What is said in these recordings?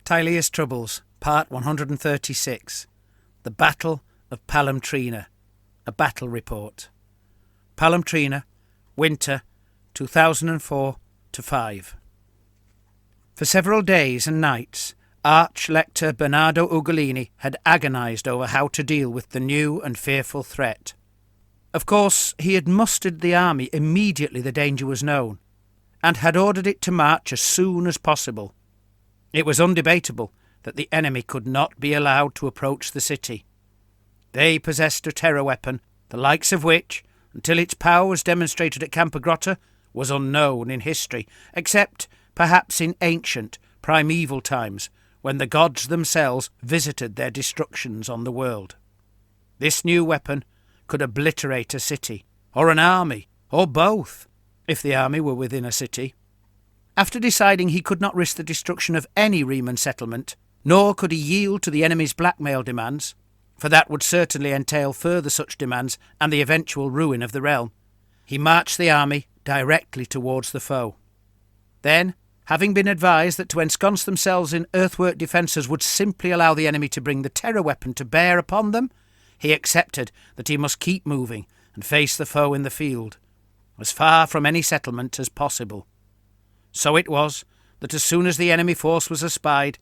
Tilea's Troubles, Part 136. The Battle of Palomtrina. A Battle Report. Palomtrina, Winter, 2004-5. For several days and nights, Arch-Lector Bernardo Ugolini had agonised over how to deal with the new and fearful threat. Of course, he had mustered the army immediately the danger was known, and had ordered it to march as soon as possible. It was undebatable that the enemy could not be allowed to approach the city. They possessed a terror weapon, the likes of which, until its power was demonstrated at Campagrotta, was unknown in history, except perhaps in ancient, primeval times, when the gods themselves visited their destructions on the world. This new weapon could obliterate a city, or an army, or both, if the army were within a city. After deciding he could not risk the destruction of any Reman settlement, nor could he yield to the enemy's blackmail demands, for that would certainly entail further such demands and the eventual ruin of the realm, he marched the army directly towards the foe. Then, having been advised that to ensconce themselves in earthwork defences would simply allow the enemy to bring the terror weapon to bear upon them, he accepted that he must keep moving and face the foe in the field, as far from any settlement as possible. So it was that as soon as the enemy force was espied,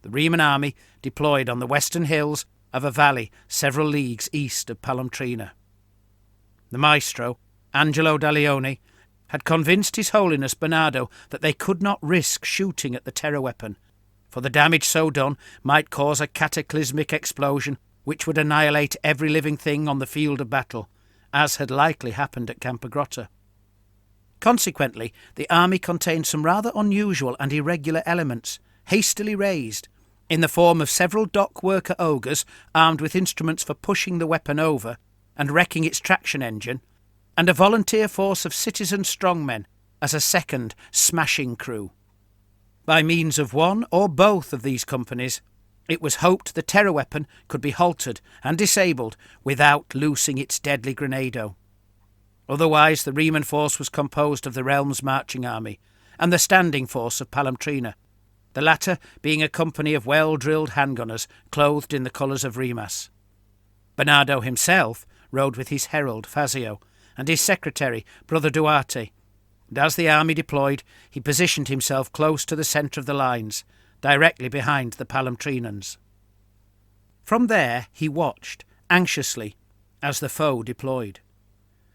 the Reman army deployed on the western hills of a valley several leagues east of Palomtrina. The maestro, Angelo da Leone, had convinced His Holiness Bernardo that they could not risk shooting at the terror weapon, for the damage so done might cause a cataclysmic explosion which would annihilate every living thing on the field of battle, as had likely happened at Campagrotta. Consequently, the army contained some rather unusual and irregular elements, hastily raised, in the form of several dock worker ogres armed with instruments for pushing the weapon over and wrecking its traction engine, and a volunteer force of citizen strongmen as a second smashing crew. By means of one or both of these companies, it was hoped the terror weapon could be halted and disabled without loosing its deadly grenado. Otherwise, the Reman force was composed of the realm's marching army and the standing force of Palomtrina, the latter being a company of well-drilled handgunners clothed in the colours of Remans. Bernardo himself rode with his herald, Fazio, and his secretary, Brother Duarte, and as the army deployed, he positioned himself close to the centre of the lines, directly behind the Palomtrinans. From there he watched, anxiously, as the foe deployed.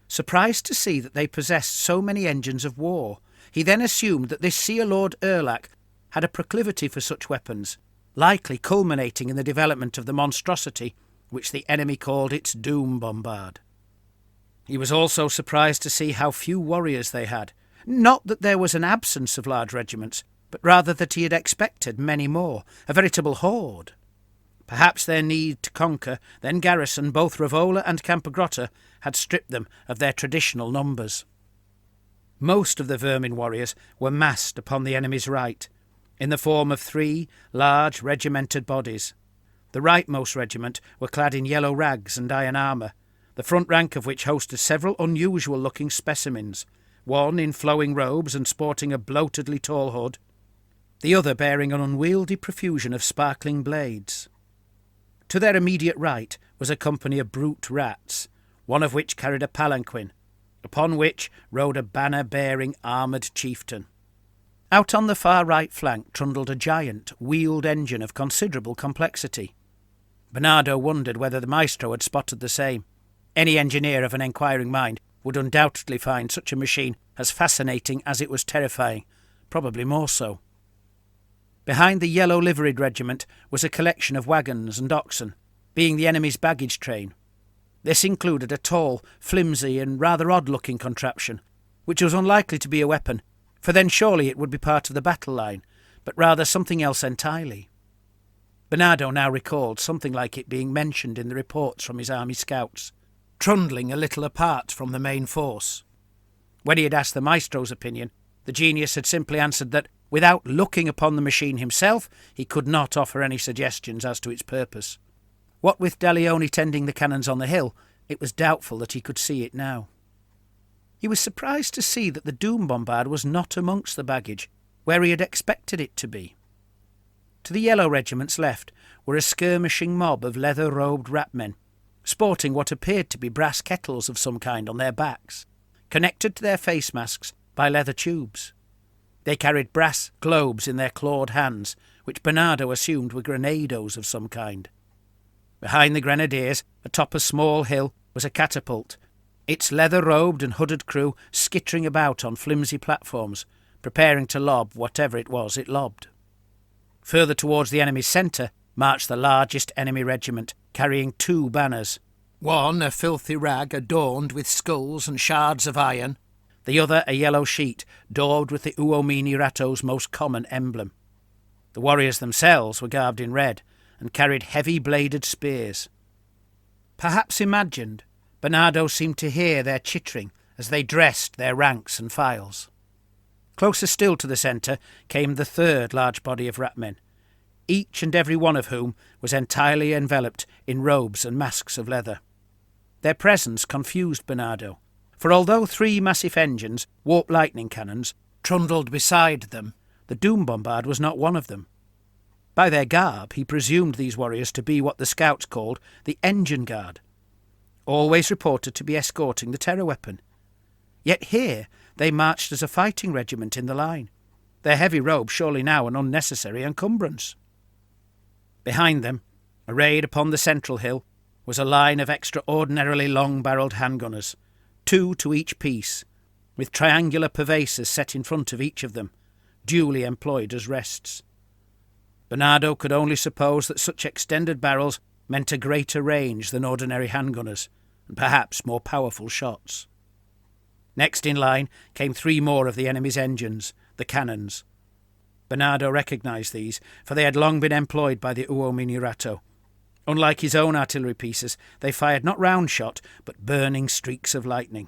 Surprised to see that they possessed so many engines of war, he then assumed that this seer lord Erlac had a proclivity for such weapons, likely culminating in the development of the monstrosity which the enemy called its Doom Bombard. He was also surprised to see how few warriors they had, not that there was an absence of large regiments, but rather that he had expected many more, a veritable horde. Perhaps their need to conquer, then garrison both Ravola and Campagrotta, had stripped them of their traditional numbers. Most of the vermin warriors were massed upon the enemy's right, in the form of 3 large regimented bodies. The rightmost regiment were clad in yellow rags and iron armour, the front rank of which hosted several unusual-looking specimens, one in flowing robes and sporting a bloatedly tall hood, the other bearing an unwieldy profusion of sparkling blades. To their immediate right was a company of brute rats, one of which carried a palanquin, upon which rode a banner-bearing armoured chieftain. Out on the far right flank trundled a giant, wheeled engine of considerable complexity. Bernardo wondered whether the maestro had spotted the same. Any engineer of an enquiring mind would undoubtedly find such a machine as fascinating as it was terrifying, probably more so. Behind the yellow-liveried regiment was a collection of wagons and oxen, being the enemy's baggage train. This included a tall, flimsy and rather odd-looking contraption, which was unlikely to be a weapon, for then surely it would be part of the battle line, but rather something else entirely. Bernardo now recalled something like it being mentioned in the reports from his army scouts, trundling a little apart from the main force. When he had asked the maestro's opinion, the genius had simply answered that, without looking upon the machine himself, he could not offer any suggestions as to its purpose. What with Da Leone tending the cannons on the hill, it was doubtful that he could see it now. He was surprised to see that the Doom Bombard was not amongst the baggage, where he had expected it to be. To the yellow regiment's left were a skirmishing mob of leather-robed ratmen, sporting what appeared to be brass kettles of some kind on their backs, connected to their face masks by leather tubes. They carried brass globes in their clawed hands, which Bernardo assumed were grenados of some kind. Behind the grenadiers, atop a small hill, was a catapult, its leather-robed and hooded crew skittering about on flimsy platforms, preparing to lob whatever it was it lobbed. Further towards the enemy's centre marched the largest enemy regiment, carrying 2 banners, one a filthy rag adorned with skulls and shards of iron, the other a yellow sheet daubed with the Uomini Ratto's most common emblem. The warriors themselves were garbed in red and carried heavy-bladed spears. Perhaps imagined, Bernardo seemed to hear their chittering as they dressed their ranks and files. Closer still to the centre came the 3rd large body of ratmen, each and every one of whom was entirely enveloped in robes and masks of leather. Their presence confused Bernardo, for although 3 massive engines, warp lightning cannons, trundled beside them, the Doom Bombard was not one of them. By their garb he presumed these warriors to be what the scouts called the engine guard, always reported to be escorting the terror weapon. Yet here they marched as a fighting regiment in the line, their heavy robes surely now an unnecessary encumbrance. Behind them, arrayed upon the central hill, was a line of extraordinarily long-barrelled handgunners, 2 to each piece, with triangular purvasers set in front of each of them, duly employed as rests. Bernardo could only suppose that such extended barrels meant a greater range than ordinary handgunners, and perhaps more powerful shots. Next in line came 3 more of the enemy's engines, the cannons. Bernardo recognised these, for they had long been employed by the Uomini Ratto. Unlike his own artillery pieces, they fired not round shot, but burning streaks of lightning.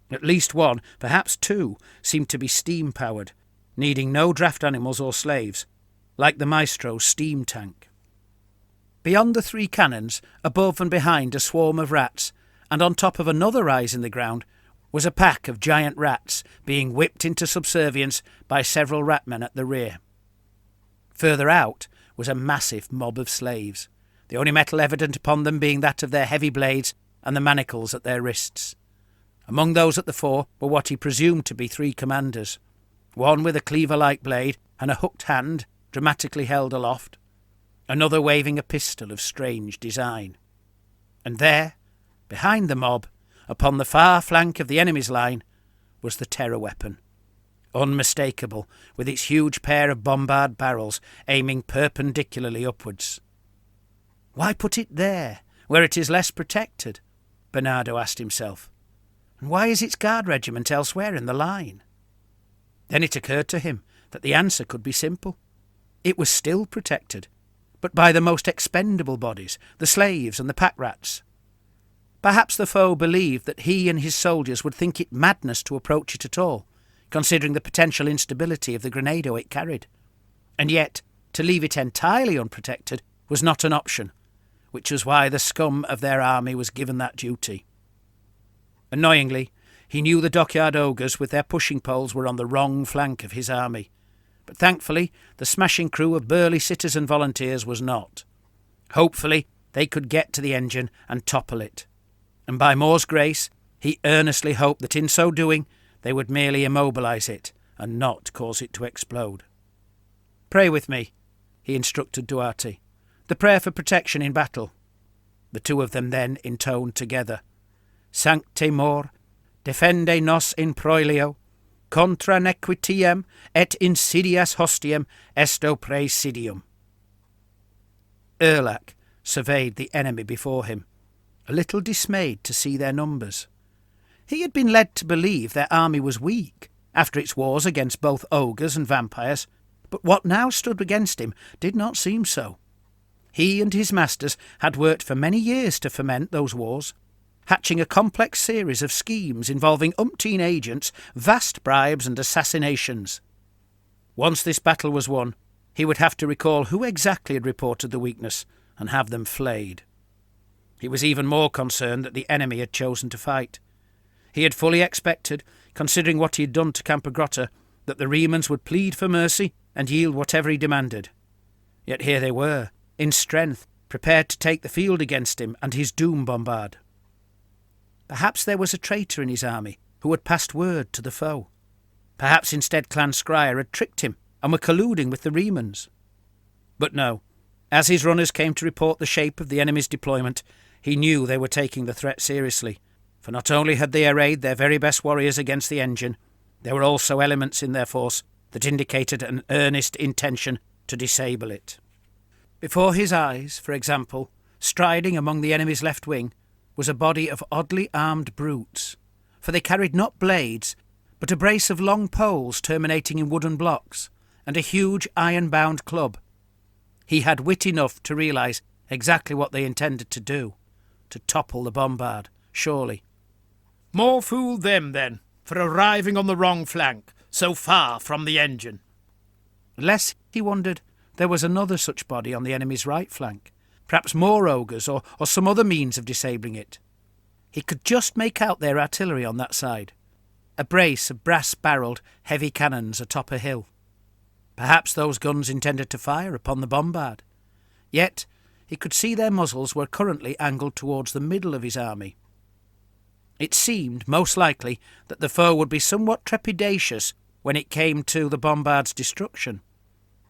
At least 1, perhaps 2, seemed to be steam-powered, needing no draft animals or slaves, like the Maestro's steam tank. Beyond the 3 cannons, above and behind a swarm of rats, and on top of another rise in the ground, was a pack of giant rats being whipped into subservience by several ratmen at the rear. Further out was a massive mob of slaves, the only metal evident upon them being that of their heavy blades and the manacles at their wrists. Among those at the fore were what he presumed to be 3 commanders, one with a cleaver-like blade and a hooked hand dramatically held aloft, another waving a pistol of strange design. And there, behind the mob, upon the far flank of the enemy's line, was the terror weapon, unmistakable, with its huge pair of bombard barrels aiming perpendicularly upwards. Why put it there, where it is less protected? Bernardo asked himself. And why is its guard regiment elsewhere in the line? Then it occurred to him that the answer could be simple. It was still protected, but by the most expendable bodies, the slaves and the pack rats. Perhaps the foe believed that he and his soldiers would think it madness to approach it at all, considering the potential instability of the grenado it carried. And yet, to leave it entirely unprotected was not an option, which was why the scum of their army was given that duty. Annoyingly, he knew the dockyard ogres with their pushing poles were on the wrong flank of his army, but thankfully the smashing crew of burly citizen volunteers was not. Hopefully they could get to the engine and topple it, and by Moore's grace he earnestly hoped that in so doing they would merely immobilise it and not cause it to explode. "Pray with me," he instructed Duarte. "The prayer for protection in battle." The 2 of them then intoned together, "Sancte Mor, defende nos in proilio, contra nequitiam et insidias hostium esto praesidium." Erlac surveyed the enemy before him, a little dismayed to see their numbers. He had been led to believe their army was weak, after its wars against both ogres and vampires, but what now stood against him did not seem so. He and his masters had worked for many years to foment those wars, hatching a complex series of schemes involving umpteen agents, vast bribes and assassinations. Once this battle was won, he would have to recall who exactly had reported the weakness and have them flayed. He was even more concerned that the enemy had chosen to fight. He had fully expected, considering what he had done to Campagrotta, that the Remans would plead for mercy and yield whatever he demanded. Yet here they were, in strength, prepared to take the field against him and his Doom Bombard. Perhaps there was a traitor in his army who had passed word to the foe. Perhaps instead Clan Scryer had tricked him and were colluding with the Remans. But no, as his runners came to report the shape of the enemy's deployment, he knew they were taking the threat seriously, for not only had they arrayed their very best warriors against the engine, there were also elements in their force that indicated an earnest intention to disable it. Before his eyes, for example, striding among the enemy's left wing, was a body of oddly armed brutes, for they carried not blades, but a brace of long poles terminating in wooden blocks, and a huge iron-bound club. He had wit enough to realise exactly what they intended to do, to topple the bombard, surely. More fool them, then, for arriving on the wrong flank, so far from the engine. Unless, he wondered, there was another such body on the enemy's right flank, perhaps more ogres or some other means of disabling it. He could just make out their artillery on that side, a brace of brass-barrelled heavy cannons atop a hill. Perhaps those guns intended to fire upon the bombard. Yet he could see their muzzles were currently angled towards the middle of his army. It seemed most likely that the foe would be somewhat trepidatious when it came to the bombard's destruction.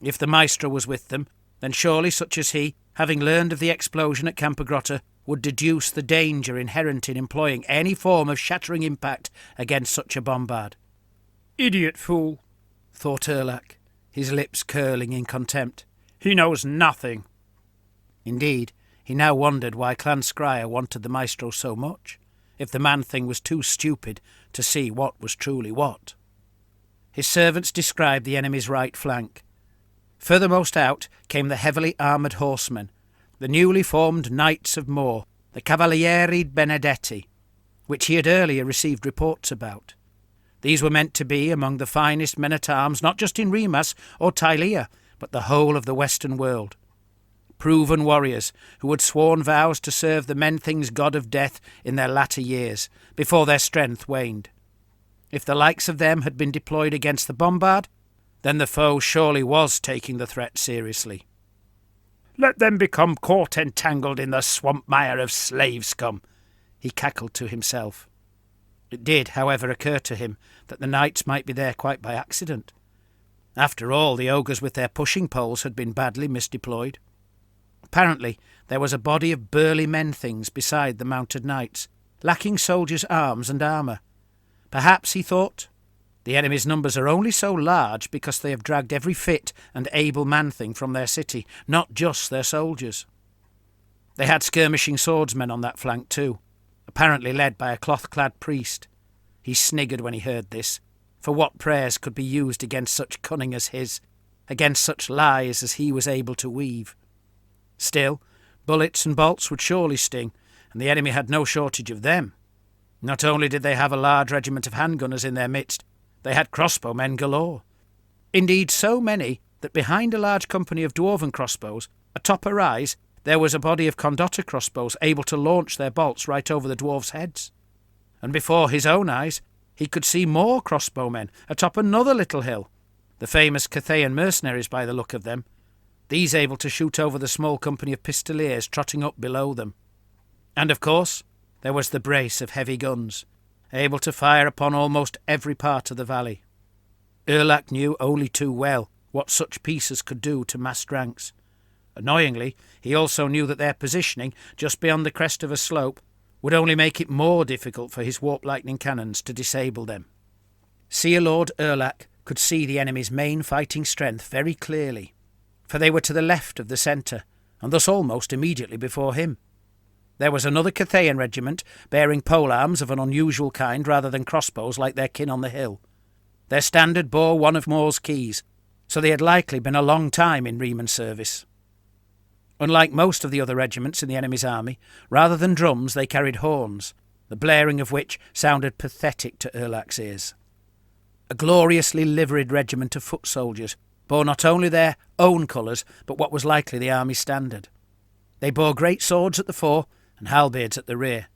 If the maestro was with them, then surely such as he, having learned of the explosion at Campagrotta, would deduce the danger inherent in employing any form of shattering impact against such a bombard. Idiot fool, thought Erlac, his lips curling in contempt. He knows nothing. Indeed, he now wondered why Clan Scryer wanted the maestro so much, if the man-thing was too stupid to see what was truly what. His servants described the enemy's right flank. Furthermost out came the heavily armoured horsemen, the newly formed Knights of Moor, the Cavalieri Benedetti, which he had earlier received reports about. These were meant to be among the finest men-at-arms not just in Remas or Tilea, but the whole of the western world. Proven warriors who had sworn vows to serve the men-thing's god of death in their latter years, before their strength waned. If the likes of them had been deployed against the bombard, then the foe surely was taking the threat seriously. Let them become caught entangled in the swamp mire of slave scum, he cackled to himself. It did, however, occur to him that the knights might be there quite by accident. After all, the ogres with their pushing poles had been badly misdeployed. Apparently, there was a body of burly men-things beside the mounted knights, lacking soldiers' arms and armour. Perhaps, he thought, the enemy's numbers are only so large because they have dragged every fit and able man-thing from their city, not just their soldiers. They had skirmishing swordsmen on that flank too, apparently led by a cloth-clad priest. He sniggered when he heard this, for what prayers could be used against such cunning as his, against such lies as he was able to weave? Still, bullets and bolts would surely sting, and the enemy had no shortage of them. Not only did they have a large regiment of handgunners in their midst, they had crossbowmen galore. Indeed, so many that behind a large company of dwarven crossbows, atop a rise, there was a body of condotta crossbows able to launch their bolts right over the dwarves' heads. And before his own eyes, he could see more crossbowmen atop another little hill, the famous Cathaean mercenaries by the look of them, these able to shoot over the small company of pistoliers trotting up below them. And of course, there was the brace of heavy guns, able to fire upon almost every part of the valley. Erlac knew only too well what such pieces could do to massed ranks. Annoyingly, he also knew that their positioning, just beyond the crest of a slope, would only make it more difficult for his warp-lightning cannons to disable them. Seer Lord Erlac could see the enemy's main fighting strength very clearly, for they were to the left of the centre, and thus almost immediately before him. There was another Cathaean regiment, bearing polearms of an unusual kind rather than crossbows like their kin on the hill. Their standard bore one of Moor's keys, so they had likely been a long time in Reman service. Unlike most of the other regiments in the enemy's army, rather than drums they carried horns, the blaring of which sounded pathetic to Erlac's ears. A gloriously liveried regiment of foot soldiers bore not only their own colours, but what was likely the army standard. They bore great swords at the fore and halberds at the rear.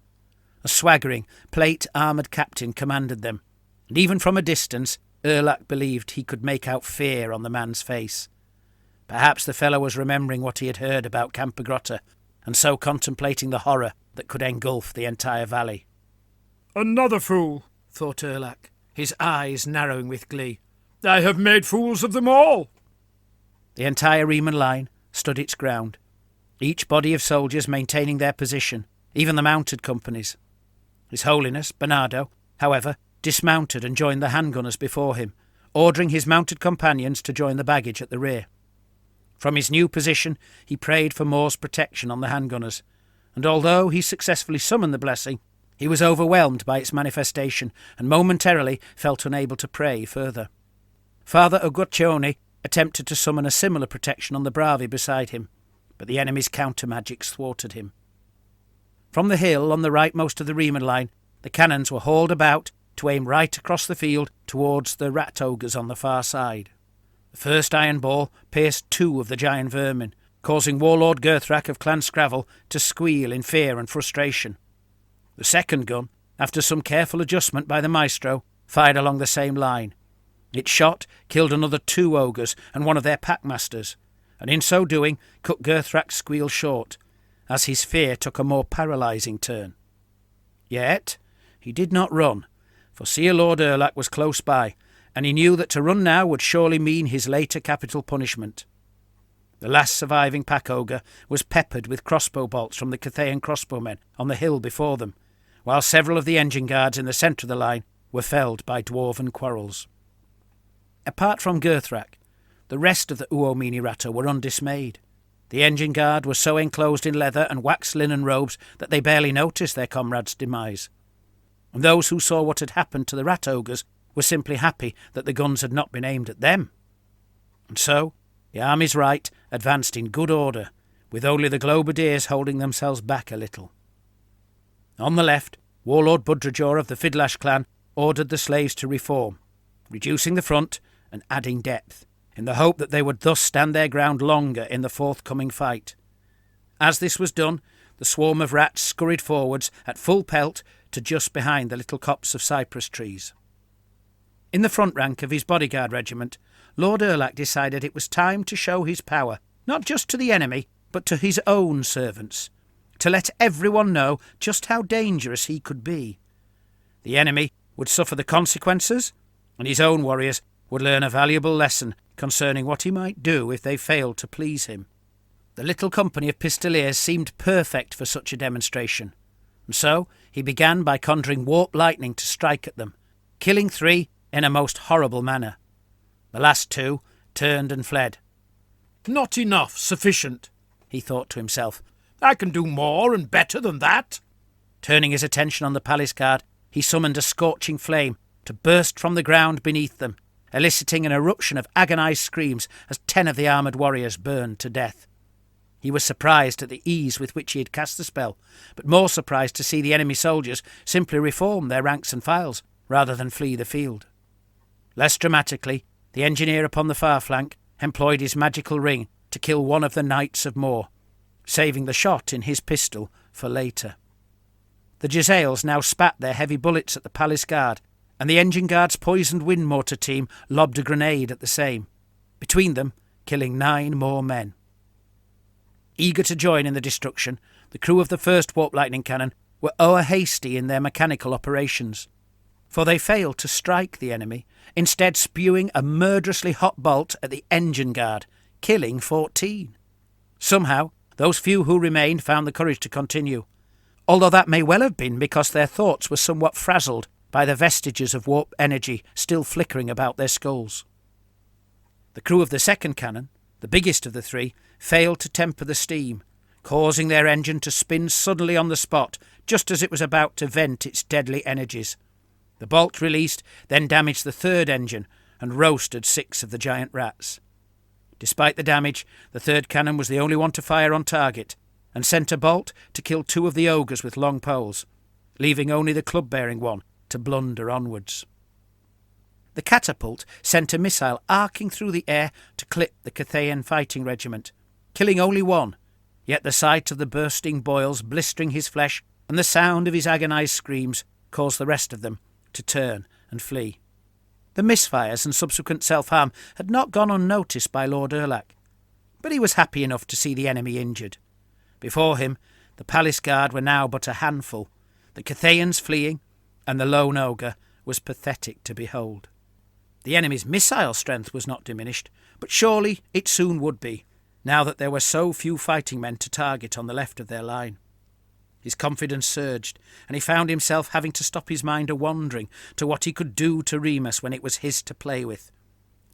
A swaggering, plate-armoured captain commanded them, and even from a distance Erlac believed he could make out fear on the man's face. Perhaps the fellow was remembering what he had heard about Campagrotta, and so contemplating the horror that could engulf the entire valley. Another fool, thought Erlac, his eyes narrowing with glee. I have made fools of them all. The entire Reman line stood its ground, each body of soldiers maintaining their position, even the mounted companies. His Holiness, Bernardo, however, dismounted and joined the handgunners before him, ordering his mounted companions to join the baggage at the rear. From his new position he prayed for Moore's protection on the handgunners, and although he successfully summoned the blessing, he was overwhelmed by its manifestation and momentarily felt unable to pray further. Father Uguccione attempted to summon a similar protection on the Bravi beside him, but the enemy's counter-magics thwarted him. From the hill on the rightmost of the Reman line, the cannons were hauled about to aim right across the field towards the rat ogres on the far side. The first iron ball pierced 2 of the giant vermin, causing Warlord Gerthrak of Clan Scravel to squeal in fear and frustration. The second gun, after some careful adjustment by the maestro, fired along the same line. Its shot killed another 2 ogres and one of their packmasters, and in so doing cut Gerthrak's squeal short, as his fear took a more paralysing turn. Yet he did not run, for Seer Lord Erlac was close by, and he knew that to run now would surely mean his later capital punishment. The last surviving pack ogre was peppered with crossbow bolts from the Cathayan crossbowmen on the hill before them, while several of the engine guards in the centre of the line were felled by dwarven quarrels. Apart from Gerthrak, the rest of the Uomini Ratto were undismayed. The engine guard was so enclosed in leather and waxed linen robes that they barely noticed their comrades' demise. And those who saw what had happened to the rat ogres were simply happy that the guns had not been aimed at them. And so the army's right advanced in good order, with only the Globadiers holding themselves back a little. On the left, Warlord Budrajor of the Fidlash clan ordered the slaves to reform, reducing the front and adding depth, in the hope that they would thus stand their ground longer in the forthcoming fight. As this was done, the swarm of rats scurried forwards at full pelt to just behind the little copse of cypress trees. In the front rank of his bodyguard regiment, Lord Erlac decided it was time to show his power, not just to the enemy, but to his own servants, to let everyone know just how dangerous he could be. The enemy would suffer the consequences, and his own warriors would learn a valuable lesson concerning what he might do if they failed to please him. The little company of pistoliers seemed perfect for such a demonstration, and so he began by conjuring warp lightning to strike at them, killing 3 in a most horrible manner. The last 2 turned and fled. Not enough, sufficient, he thought to himself. I can do more and better than that. Turning his attention on the palace guard, he summoned a scorching flame to burst from the ground beneath them, eliciting an eruption of agonised screams as 10 of the armoured warriors burned to death. He was surprised at the ease with which he had cast the spell, but more surprised to see the enemy soldiers simply reform their ranks and files, rather than flee the field. Less dramatically, the engineer upon the far flank employed his magical ring to kill one of the Knights of Moor, saving the shot in his pistol for later. The Jezzails now spat their heavy bullets at the palace guard, and the engine guard's poisoned wind mortar team lobbed a grenade at the same, between them killing 9 more men. Eager to join in the destruction, the crew of the first warp lightning cannon were o'er-hasty in their mechanical operations, for they failed to strike the enemy, instead spewing a murderously hot bolt at the engine guard, killing 14. Somehow, those few who remained found the courage to continue, although that may well have been because their thoughts were somewhat frazzled by the vestiges of warp energy still flickering about their skulls. The crew of the second cannon, the biggest of the 3, failed to temper the steam, causing their engine to spin suddenly on the spot just as it was about to vent its deadly energies. The bolt released then damaged the third engine and roasted 6 of the giant rats. Despite the damage, the third cannon was the only one to fire on target, and sent a bolt to kill 2 of the ogres with long poles, leaving only the club-bearing one to blunder onwards. The catapult sent a missile arcing through the air to clip the Cathayan fighting regiment, killing only 1, yet the sight of the bursting boils blistering his flesh and the sound of his agonised screams caused the rest of them to turn and flee. The misfires and subsequent self-harm had not gone unnoticed by Lord Erlac. but he was happy enough to see the enemy injured. Before him, the palace guard were now but a handful, the Cathayans fleeing, and the lone ogre was pathetic to behold. The enemy's missile strength was not diminished, but surely it soon would be, now that there were so few fighting men to target on the left of their line. His confidence surged, and he found himself having to stop his mind a-wandering to what he could do to Remus when it was his to play with.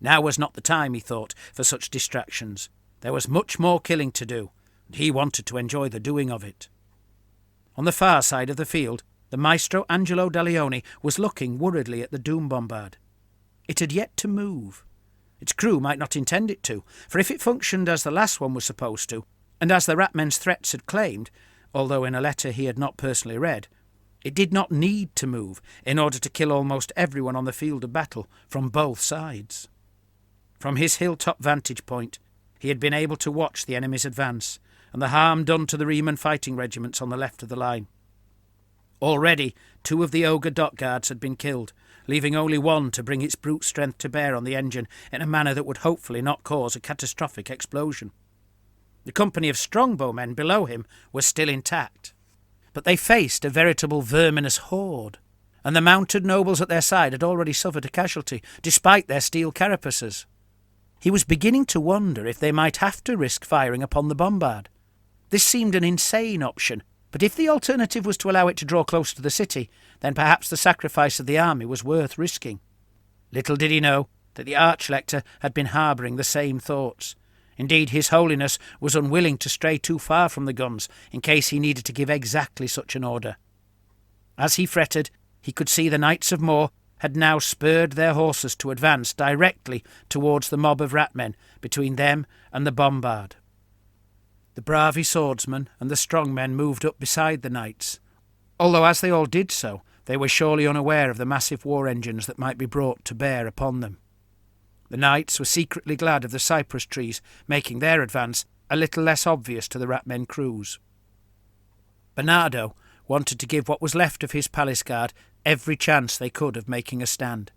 Now was not the time, he thought, for such distractions. There was much more killing to do, and he wanted to enjoy the doing of it. On the far side of the field, the maestro Angelo Dalione was looking worriedly at the Doom Bombard. It had yet to move. Its crew might not intend it to, for if it functioned as the last one was supposed to, and as the ratmen's threats had claimed, although in a letter he had not personally read, it did not need to move in order to kill almost everyone on the field of battle from both sides. From his hilltop vantage point, he had been able to watch the enemy's advance and the harm done to the Reman fighting regiments on the left of the line. Already 2 of the ogre dock guards had been killed, leaving only one to bring its brute strength to bear on the engine in a manner that would hopefully not cause a catastrophic explosion. The company of strongbowmen below him was still intact, but they faced a veritable verminous horde, and the mounted nobles at their side had already suffered a casualty, despite their steel carapaces. He was beginning to wonder if they might have to risk firing upon the bombard. This seemed an insane option, but if the alternative was to allow it to draw close to the city, then perhaps the sacrifice of the army was worth risking. Little did he know that the Archlector had been harbouring the same thoughts. Indeed, His Holiness was unwilling to stray too far from the guns in case he needed to give exactly such an order. As he fretted, he could see the Knights of Moor had now spurred their horses to advance directly towards the mob of ratmen between them and the bombard. The bravi swordsmen and the strong men moved up beside the knights, although as they all did so, they were surely unaware of the massive war engines that might be brought to bear upon them. The knights were secretly glad of the cypress trees, making their advance a little less obvious to the ratmen crews. Bernardo wanted to give what was left of his palace guard every chance they could of making a stand,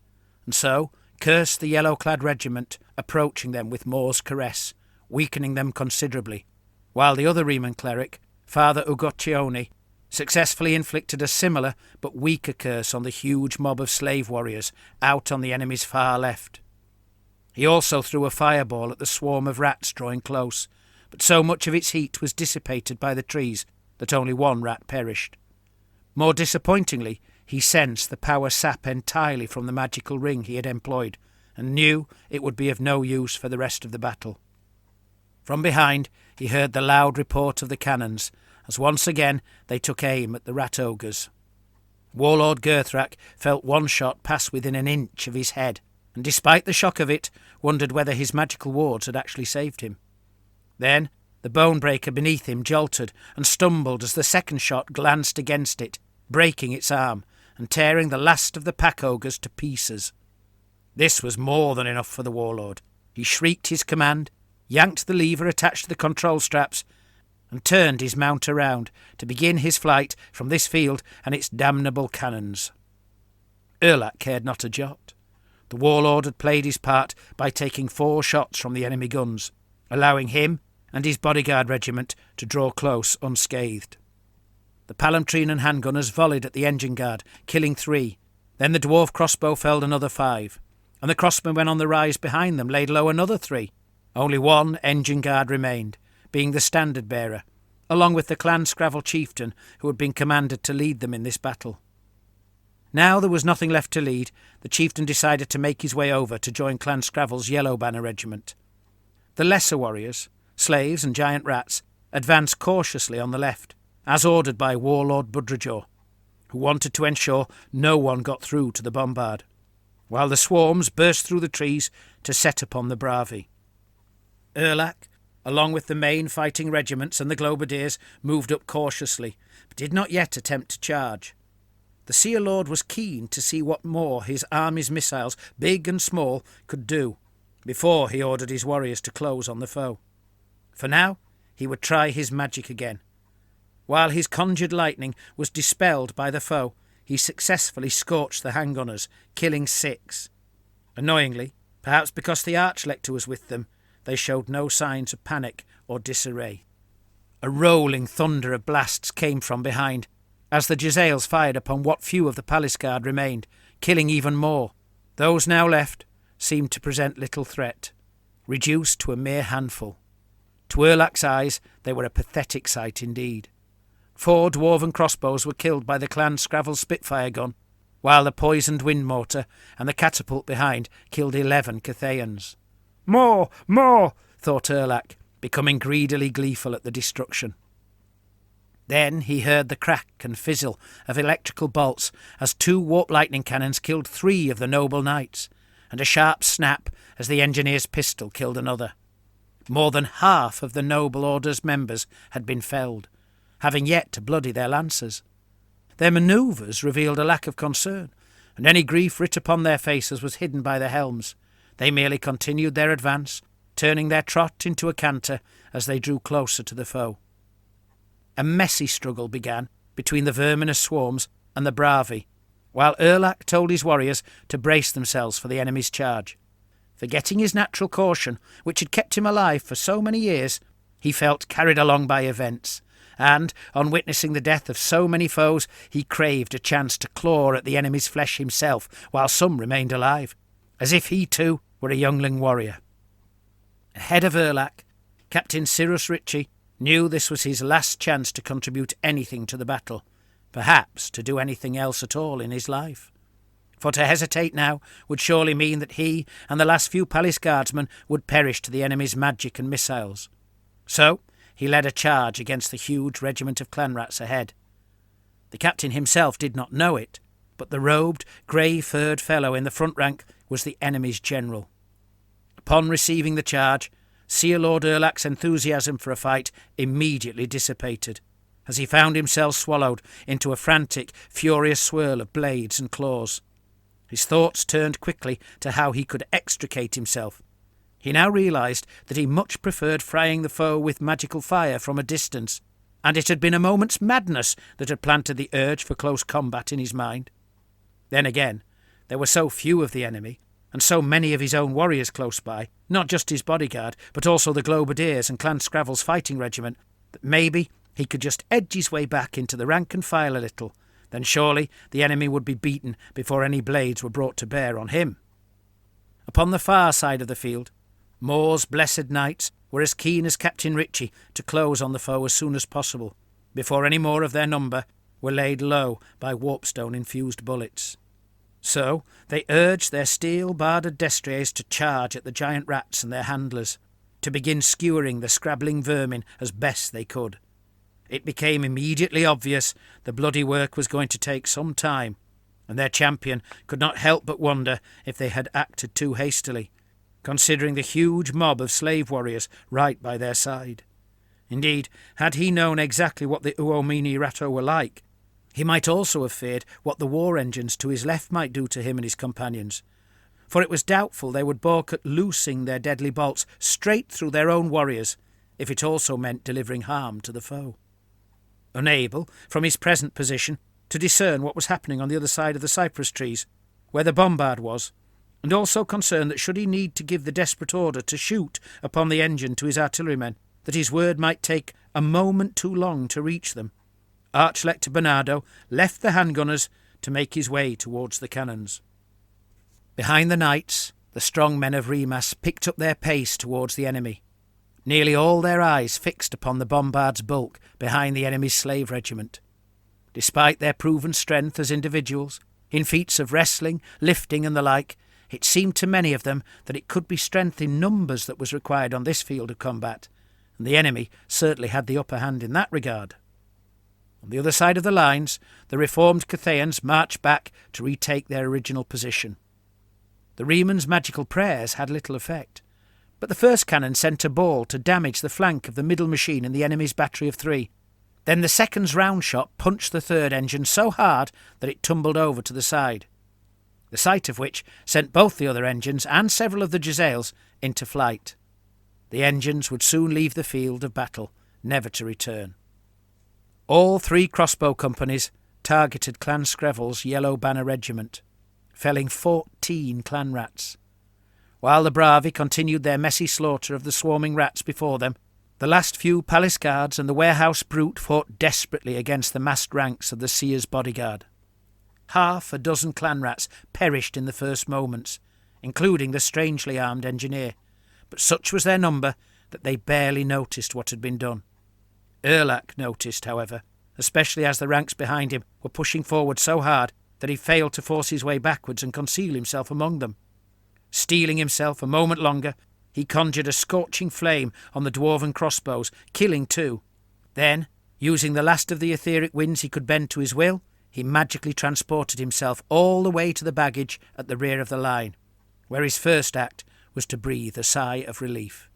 and so cursed the yellow-clad regiment approaching them with Moor's caress, weakening them considerably, while the other Reman cleric, Father Ugoccione, successfully inflicted a similar but weaker curse on the huge mob of slave warriors out on the enemy's far left. He also threw a fireball at the swarm of rats drawing close, but so much of its heat was dissipated by the trees that only one rat perished. More disappointingly, he sensed the power sap entirely from the magical ring he had employed, and knew it would be of no use for the rest of the battle. From behind he heard the loud report of the cannons, as once again they took aim at the rat ogres. Warlord Gerthrak felt one shot pass within an inch of his head, and despite the shock of it, wondered whether his magical wards had actually saved him. Then the bone-breaker beneath him jolted and stumbled as the second shot glanced against it, breaking its arm and tearing the last of the pack ogres to pieces. This was more than enough for the warlord. He shrieked his command, yanked the lever attached to the control straps, and turned his mount around to begin his flight from this field and its damnable cannons. Erlac cared not a jot. The warlord had played his part by taking 4 shots from the enemy guns, allowing him and his bodyguard regiment to draw close unscathed. The Palomtrina handgunners volleyed at the engine guard, killing 3. Then the dwarf crossbow felled another 5, and the crossbowmen on the rise behind them laid low another 3. Only one engine guard remained, being the standard-bearer, along with the Clan Scrabble chieftain who had been commanded to lead them in this battle. Now there was nothing left to lead. The chieftain decided to make his way over to join Clan Scrabble's Yellow Banner regiment. The lesser warriors, slaves and giant rats, advanced cautiously on the left, as ordered by Warlord Budrajaw, who wanted to ensure no one got through to the bombard, while the swarms burst through the trees to set upon the bravi. Erlac, along with the main fighting regiments and the Globadiers, moved up cautiously, but did not yet attempt to charge. The Seer Lord was keen to see what more his army's missiles, big and small, could do, before he ordered his warriors to close on the foe. For now, he would try his magic again. While his conjured lightning was dispelled by the foe, he successfully scorched the handgunners, killing 6. Annoyingly, perhaps because the Archlector was with them, they showed no signs of panic or disarray. A rolling thunder of blasts came from behind, as the Jezzails fired upon what few of the palace guard remained, killing even more. Those now left seemed to present little threat, reduced to a mere handful. To Erlac's eyes, they were a pathetic sight indeed. 4 dwarven crossbows were killed by the clan Scravel's Spitfire gun, while the poisoned wind mortar and the catapult behind killed 11 Cathayans. More! More! thought Erlac, becoming greedily gleeful at the destruction. Then he heard the crack and fizzle of electrical bolts as 2 warp lightning cannons killed 3 of the noble knights, and a sharp snap as the engineer's pistol killed another. More than half of the noble order's members had been felled, having yet to bloody their lancers. Their manoeuvres revealed a lack of concern, and any grief writ upon their faces was hidden by their helms. They merely continued their advance, turning their trot into a canter as they drew closer to the foe. A messy struggle began between the verminous swarms and the bravi, while Erlac told his warriors to brace themselves for the enemy's charge. Forgetting his natural caution, which had kept him alive for so many years, he felt carried along by events, and, on witnessing the death of so many foes, he craved a chance to claw at the enemy's flesh himself while some remained alive, as if he too were a youngling warrior. Ahead of Erlac, Captain Cyrus Ritchie knew this was his last chance to contribute anything to the battle, perhaps to do anything else at all in his life. For to hesitate now would surely mean that he and the last few palace guardsmen would perish to the enemy's magic and missiles. So he led a charge against the huge regiment of clanrats ahead. The captain himself did not know it, but the robed, grey-furred fellow in the front rank was the enemy's general. Upon receiving the charge, Seer Lord Erlac's enthusiasm for a fight immediately dissipated, as he found himself swallowed into a frantic, furious swirl of blades and claws. His thoughts turned quickly to how he could extricate himself. He now realised that he much preferred frying the foe with magical fire from a distance, and it had been a moment's madness that had planted the urge for close combat in his mind. Then again, there were so few of the enemy, and so many of his own warriors close by, not just his bodyguard, but also the Globadiers and Clan Scravel's fighting regiment, that maybe he could just edge his way back into the rank and file a little. Then surely the enemy would be beaten before any blades were brought to bear on him. Upon the far side of the field, Moore's blessed knights were as keen as Captain Ritchie to close on the foe as soon as possible, before any more of their number were laid low by warpstone-infused bullets. So they urged their steel-barded destriers to charge at the giant rats and their handlers, to begin skewering the scrabbling vermin as best they could. It became immediately obvious the bloody work was going to take some time, and their champion could not help but wonder if they had acted too hastily, considering the huge mob of slave warriors right by their side. Indeed, had he known exactly what the Uomini Ratto were like, he might also have feared what the war engines to his left might do to him and his companions, for it was doubtful they would balk at loosing their deadly bolts straight through their own warriors, if it also meant delivering harm to the foe. Unable, from his present position, to discern what was happening on the other side of the cypress trees, where the bombard was, and also concerned that should he need to give the desperate order to shoot upon the engine to his artillerymen, that his word might take a moment too long to reach them, Archlector Bernardo left the handgunners to make his way towards the cannons. Behind the knights, the strong men of Remas picked up their pace towards the enemy, nearly all their eyes fixed upon the bombard's bulk behind the enemy's slave regiment. Despite their proven strength as individuals, in feats of wrestling, lifting and the like, it seemed to many of them that it could be strength in numbers that was required on this field of combat, and the enemy certainly had the upper hand in that regard. On the other side of the lines, the reformed Cathayans marched back to retake their original position. The Remans' magical prayers had little effect, but the first cannon sent a ball to damage the flank of the middle machine in the enemy's battery of 3. Then the second's round shot punched the third engine so hard that it tumbled over to the side, the sight of which sent both the other engines and several of the Jezzails into flight. The engines would soon leave the field of battle, never to return. All 3 crossbow companies targeted Clan Scravel's Yellow Banner Regiment, felling 14 clan rats. While the bravi continued their messy slaughter of the swarming rats before them, the last few palace guards and the warehouse brute fought desperately against the massed ranks of the seer's bodyguard. Half a dozen clan rats perished in the first moments, including the strangely armed engineer, but such was their number that they barely noticed what had been done. Erlac noticed, however, especially as the ranks behind him were pushing forward so hard that he failed to force his way backwards and conceal himself among them. Steeling himself a moment longer, he conjured a scorching flame on the dwarven crossbows, killing 2. Then, using the last of the etheric winds he could bend to his will, he magically transported himself all the way to the baggage at the rear of the line, where his first act was to breathe a sigh of relief.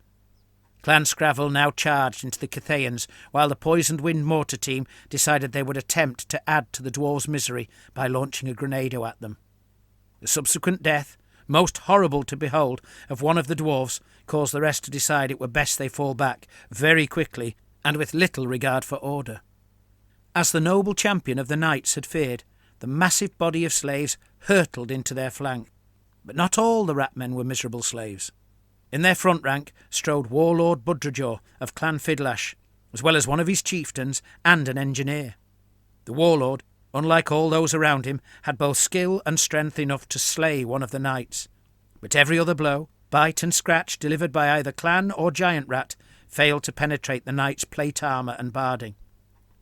Clan Scrabble now charged into the Cathayans, while the Poisoned Wind mortar team decided they would attempt to add to the dwarves' misery by launching a grenado at them. The subsequent death, most horrible to behold, of one of the dwarves caused the rest to decide it were best they fall back very quickly and with little regard for order. As the noble champion of the knights had feared, the massive body of slaves hurtled into their flank. But not all the ratmen were miserable slaves. In their front rank strode Warlord Budrajaw of Clan Fidlash, as well as one of his chieftains and an engineer. The warlord, unlike all those around him, had both skill and strength enough to slay one of the knights. But every other blow, bite and scratch delivered by either clan or giant rat failed to penetrate the knight's plate armour and barding.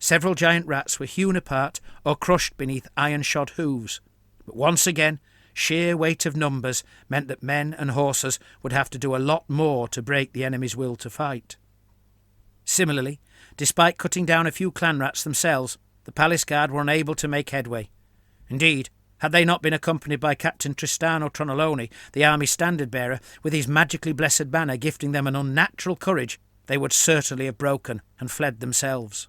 Several giant rats were hewn apart or crushed beneath iron-shod hooves. But once again, sheer weight of numbers meant that men and horses would have to do a lot more to break the enemy's will to fight. Similarly, despite cutting down a few clan rats themselves, the palace guard were unable to make headway. Indeed, had they not been accompanied by Captain Tristano Tronoloni, the army standard-bearer, with his magically blessed banner gifting them an unnatural courage, they would certainly have broken and fled themselves.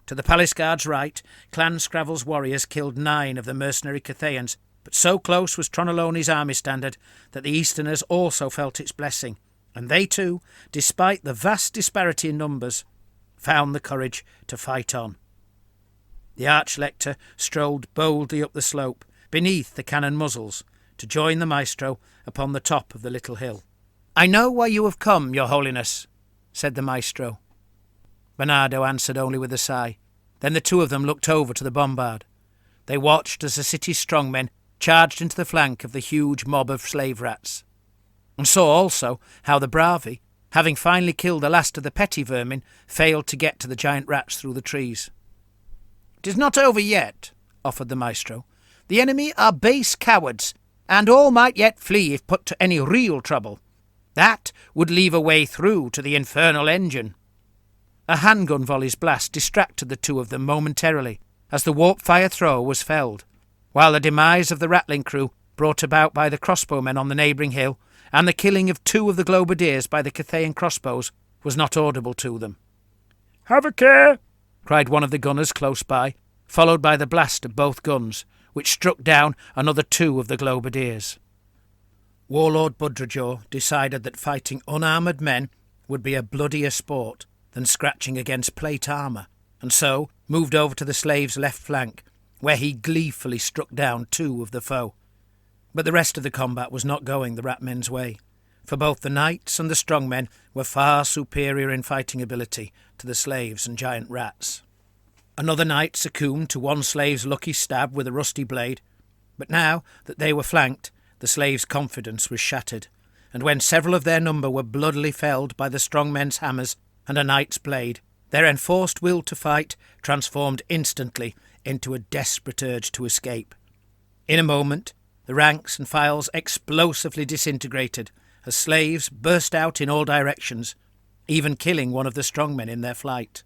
To the palace guard's right, Clan Scrabble's warriors killed 9 of the mercenary Cathayans, but so close was Tronoloni's army standard that the Easterners also felt its blessing, and they too, despite the vast disparity in numbers, found the courage to fight on. The Archlector strolled boldly up the slope, beneath the cannon muzzles, to join the maestro upon the top of the little hill. "I know why you have come, your holiness," said the maestro. Bernardo answered only with a sigh. Then the two of them looked over to the bombard. They watched as the city's strongmen charged into the flank of the huge mob of slave rats, and saw also how the bravi, having finally killed the last of the petty vermin, failed to get to the giant rats through the trees. "'Tis not over yet," offered the maestro. "The enemy are base cowards, and all might yet flee if put to any real trouble. That would leave a way through to the infernal engine." A handgun volley's blast distracted the two of them momentarily, as the warp-fire thrower was felled, while the demise of the rattling crew, brought about by the crossbowmen on the neighbouring hill, and the killing of 2 of the Globadiers by the Cathayan crossbows, was not audible to them. "Have a care!" cried one of the gunners close by, followed by the blast of both guns, which struck down another 2 of the Globadiers. Warlord Budrajaw decided that fighting unarmoured men would be a bloodier sport than scratching against plate armour, and so moved over to the slave's left flank, where he gleefully struck down 2 of the foe. But the rest of the combat was not going the ratmen's way, for both the knights and the strongmen were far superior in fighting ability to the slaves and giant rats. Another knight succumbed to one slave's lucky stab with a rusty blade, but now that they were flanked, the slave's confidence was shattered, and when several of their number were bloodily felled by the strongmen's hammers and a knight's blade, their enforced will to fight transformed instantly into a desperate urge to escape. In a moment, the ranks and files explosively disintegrated as slaves burst out in all directions, even killing one of the strongmen in their flight.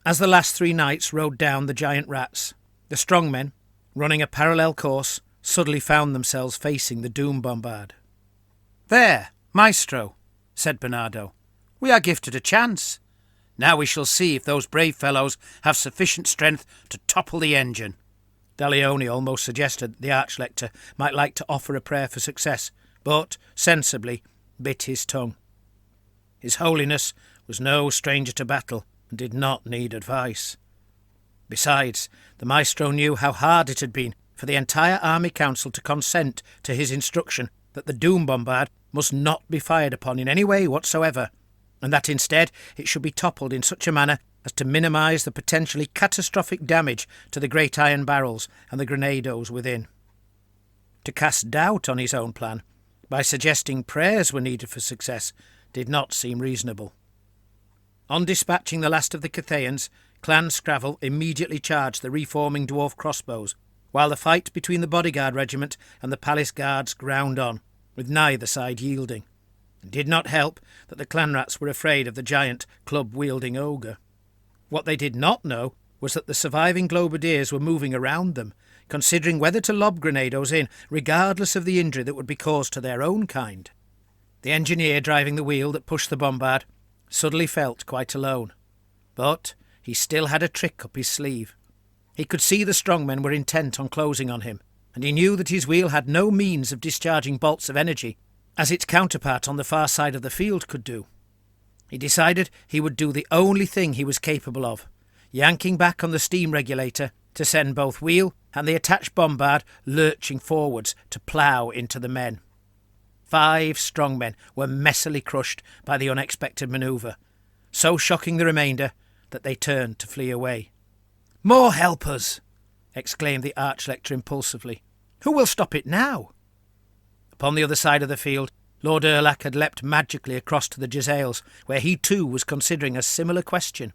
As the last 3 knights rode down the giant rats, the strongmen, running a parallel course, suddenly found themselves facing the Doom Bombard. "There, maestro," said Bernardo. "We are gifted a chance. Now we shall see if those brave fellows have sufficient strength to topple the engine." Dalione almost suggested that the Archlector might like to offer a prayer for success, but, sensibly, bit his tongue. His Holiness was no stranger to battle and did not need advice. Besides, the maestro knew how hard it had been for the entire army council to consent to his instruction that the Doom Bombard must not be fired upon in any way whatsoever, and that instead it should be toppled in such a manner as to minimise the potentially catastrophic damage to the great iron barrels and the grenados within. To cast doubt on his own plan, by suggesting prayers were needed for success, did not seem reasonable. On dispatching the last of the Cathayans, Clan Scravel immediately charged the reforming dwarf crossbows, while the fight between the bodyguard regiment and the palace guards ground on, with neither side yielding. It did not help that the clanrats were afraid of the giant club-wielding ogre. What they did not know was that the surviving globadiers were moving around them, considering whether to lob grenados in, regardless of the injury that would be caused to their own kind. The engineer driving the wheel that pushed the bombard suddenly felt quite alone. But he still had a trick up his sleeve. He could see the strongmen were intent on closing on him, and he knew that his wheel had no means of discharging bolts of energy, as its counterpart on the far side of the field could do. He decided he would do the only thing he was capable of, yanking back on the steam regulator to send both wheel and the attached bombard lurching forwards to plough into the men. 5 strongmen were messily crushed by the unexpected manoeuvre, so shocking the remainder that they turned to flee away. "More helpers!" exclaimed the Archlector impulsively. "Who will stop it now?" Upon the other side of the field, Lord Erlac had leapt magically across to the Jezzails, where he too was considering a similar question.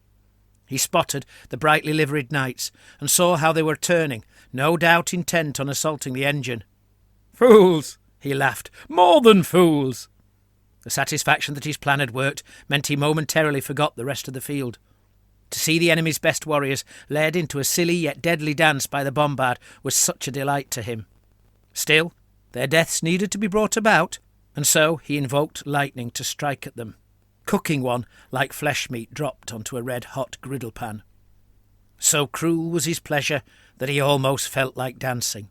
He spotted the brightly liveried knights, and saw how they were turning, no doubt intent on assaulting the engine. "Fools!" he laughed. "More than fools!" The satisfaction that his plan had worked meant he momentarily forgot the rest of the field. To see the enemy's best warriors led into a silly yet deadly dance by the bombard was such a delight to him. Still, their deaths needed to be brought about, and so he invoked lightning to strike at them, cooking one like flesh meat dropped onto a red-hot griddle pan. So cruel was his pleasure that he almost felt like dancing.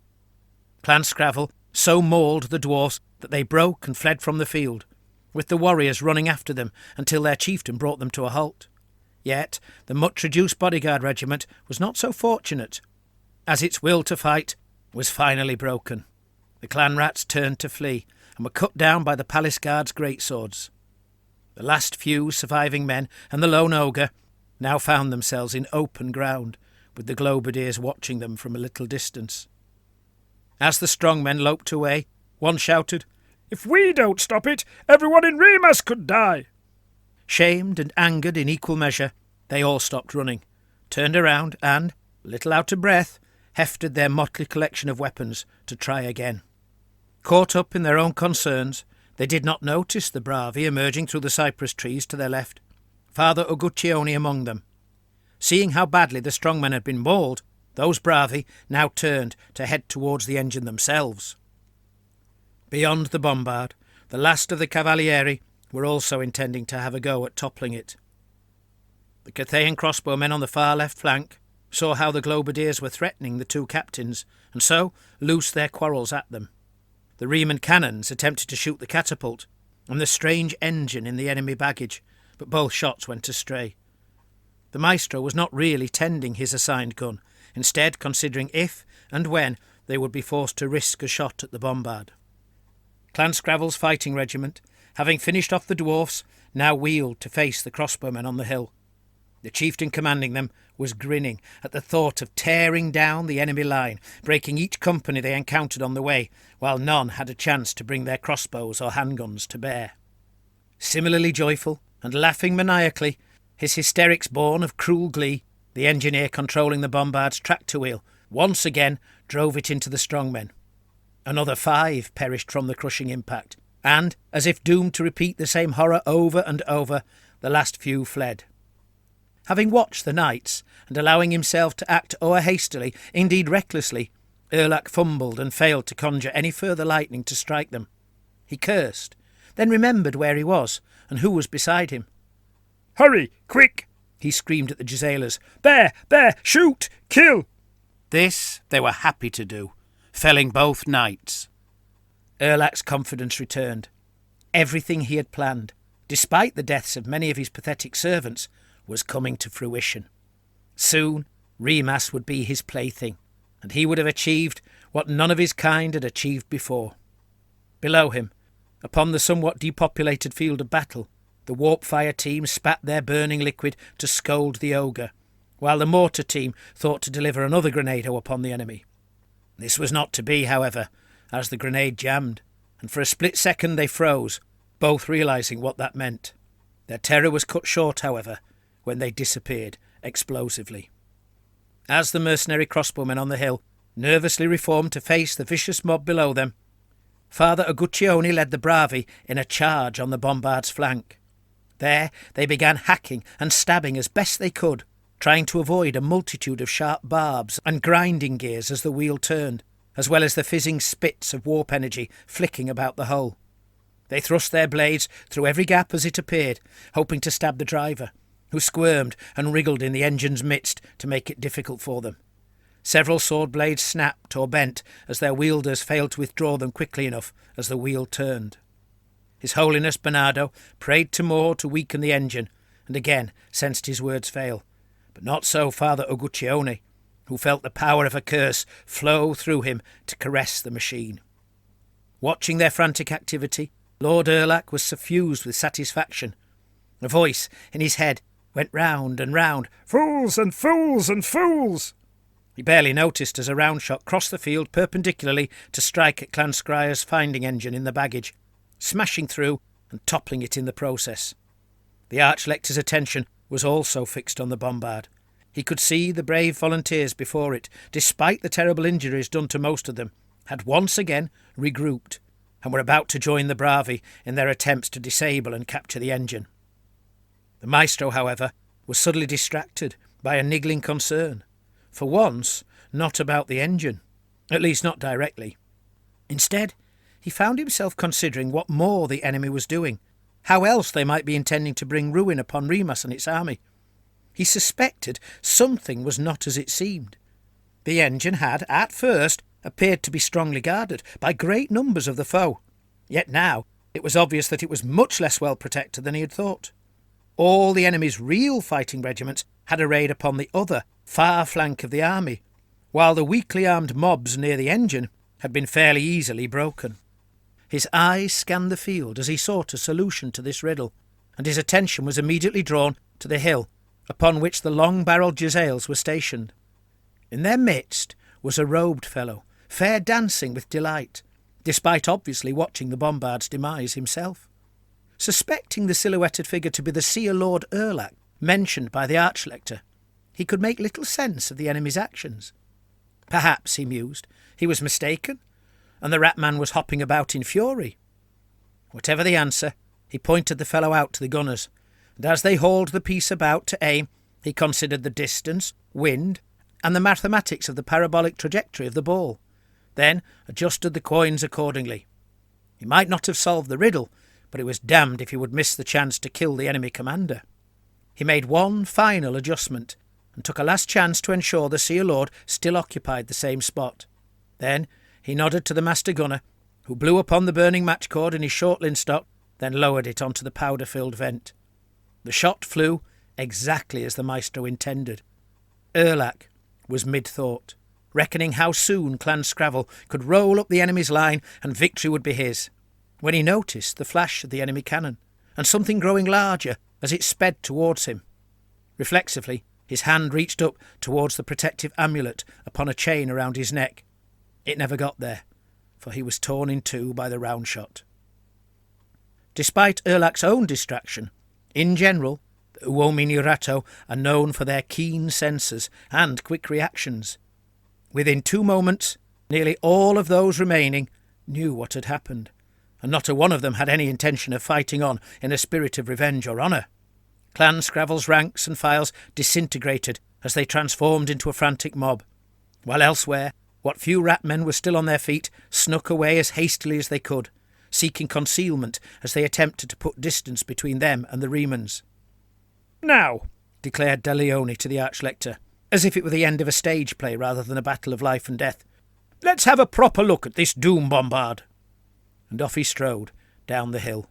Clan Scravel so mauled the dwarfs that they broke and fled from the field, with the warriors running after them until their chieftain brought them to a halt. Yet the much-reduced bodyguard regiment was not so fortunate, as its will to fight was finally broken. The clan rats turned to flee, and were cut down by the palace guards' greatswords. The last few surviving men and the lone ogre now found themselves in open ground, with the globadiers watching them from a little distance. As the strong men loped away, one shouted, "If we don't stop it, everyone in Remans could die!" Shamed and angered in equal measure, they all stopped running, turned around and, a little out of breath, hefted their motley collection of weapons to try again. Caught up in their own concerns, they did not notice the bravi emerging through the cypress trees to their left, Father Uguccione among them. Seeing how badly the strongmen had been mauled, those bravi now turned to head towards the engine themselves. Beyond the bombard, the last of the cavalieri were also intending to have a go at toppling it. The Cathayan crossbowmen on the far left flank saw how the globadiers were threatening the 2 captains, and so loosed their quarrels at them. The Reman cannons attempted to shoot the catapult and the strange engine in the enemy baggage, but both shots went astray. The maestro was not really tending his assigned gun, instead considering if and when they would be forced to risk a shot at the bombard. Clan Scravel's fighting regiment, having finished off the dwarfs, now wheeled to face the crossbowmen on the hill. The chieftain commanding them was grinning at the thought of tearing down the enemy line, breaking each company they encountered on the way, while none had a chance to bring their crossbows or handguns to bear. Similarly joyful, and laughing maniacally, his hysterics born of cruel glee, the engineer controlling the bombard's tractor wheel once again drove it into the strongmen. Another 5 perished from the crushing impact, and, as if doomed to repeat the same horror over and over, the last few fled. Having watched the knights, and allowing himself to act o'er-hastily, indeed recklessly, Erlac fumbled and failed to conjure any further lightning to strike them. He cursed, then remembered where he was, and who was beside him. "Hurry, quick!" he screamed at the Jezzailers. "There, shoot, kill!" This they were happy to do, felling both knights. Erlac's confidence returned. Everything he had planned, despite the deaths of many of his pathetic servants, was coming to fruition. Soon Remas would be his plaything, and he would have achieved what none of his kind had achieved before. Below him, upon the somewhat depopulated field of battle, the warp-fire team spat their burning liquid to scold the ogre, while the mortar team thought to deliver another grenado upon the enemy. This was not to be, however, as the grenade jammed, and for a split second they froze, both realising what that meant. Their terror was cut short, however, when they disappeared explosively. As the mercenary crossbowmen on the hill nervously reformed to face the vicious mob below them, Father Uguccione led the bravi in a charge on the Bombard's flank. There they began hacking and stabbing as best they could, trying to avoid a multitude of sharp barbs and grinding gears as the wheel turned, as well as the fizzing spits of warp energy flicking about the hull. They thrust their blades through every gap as it appeared, hoping to stab the driver, who squirmed and wriggled in the engine's midst to make it difficult for them. Several sword blades snapped or bent as their wielders failed to withdraw them quickly enough as the wheel turned. His Holiness Bernardo prayed to Moore to weaken the engine, and again sensed his words fail. But not so Father Uguccione, who felt the power of a curse flow through him to caress the machine. Watching their frantic activity, Lord Erlac was suffused with satisfaction. A voice in his head went round and round, "Fools and fools and fools!" He barely noticed as a round shot crossed the field perpendicularly to strike at Clan Scryer's finding engine in the baggage, smashing through and toppling it in the process. The Archlector's attention was also fixed on the Bombard. He could see the brave volunteers before it, despite the terrible injuries done to most of them, had once again regrouped and were about to join the bravi in their attempts to disable and capture the engine. The Maestro, however, was suddenly distracted by a niggling concern. For once, not about the engine, at least not directly. Instead, he found himself considering what more the enemy was doing, how else they might be intending to bring ruin upon Remas and its army. He suspected something was not as it seemed. The engine had, at first, appeared to be strongly guarded by great numbers of the foe, yet now it was obvious that it was much less well protected than he had thought. All the enemy's real fighting regiments had arrayed upon the other, far flank of the army, while the weakly armed mobs near the engine had been fairly easily broken. His eyes scanned the field as he sought a solution to this riddle, and his attention was immediately drawn to the hill upon which the long-barrelled Jezzails were stationed. In their midst was a robed fellow, fair dancing with delight, despite obviously watching the Bombard's demise himself. Suspecting the silhouetted figure to be the Seer Lord Erlac, mentioned by the Archlector, he could make little sense of the enemy's actions. Perhaps, he mused, he was mistaken, and the ratman was hopping about in fury. Whatever the answer, he pointed the fellow out to the gunners, and as they hauled the piece about to aim, he considered the distance, wind, and the mathematics of the parabolic trajectory of the ball, then adjusted the coins accordingly. He might not have solved the riddle, but it was damned if he would miss the chance to kill the enemy commander. He made one final adjustment, and took a last chance to ensure the Seer Lord still occupied the same spot. Then he nodded to the master gunner, who blew upon the burning matchcord in his short linstock, then lowered it onto the powder-filled vent. The shot flew exactly as the Maestro intended. Erlac was mid-thought, reckoning how soon Clan Scrabble could roll up the enemy's line and victory would be his, when he noticed the flash of the enemy cannon, and something growing larger as it sped towards him. Reflexively, his hand reached up towards the protective amulet upon a chain around his neck. It never got there, for he was torn in two by the round shot. Despite Erlac's own distraction, in general, the Uomini Ratto are known for their keen senses and quick reactions. Within 2 moments, nearly all of those remaining knew what had happened, and not a one of them had any intention of fighting on in a spirit of revenge or honour. Clan Scrabble's ranks and files disintegrated as they transformed into a frantic mob, while elsewhere what few ratmen were still on their feet snuck away as hastily as they could, seeking concealment as they attempted to put distance between them and the Remans. "Now," declared De Leone to the Archlector, as if it were the end of a stage play rather than a battle of life and death, "let's have a proper look at this Doom Bombard." And off he strode down the hill.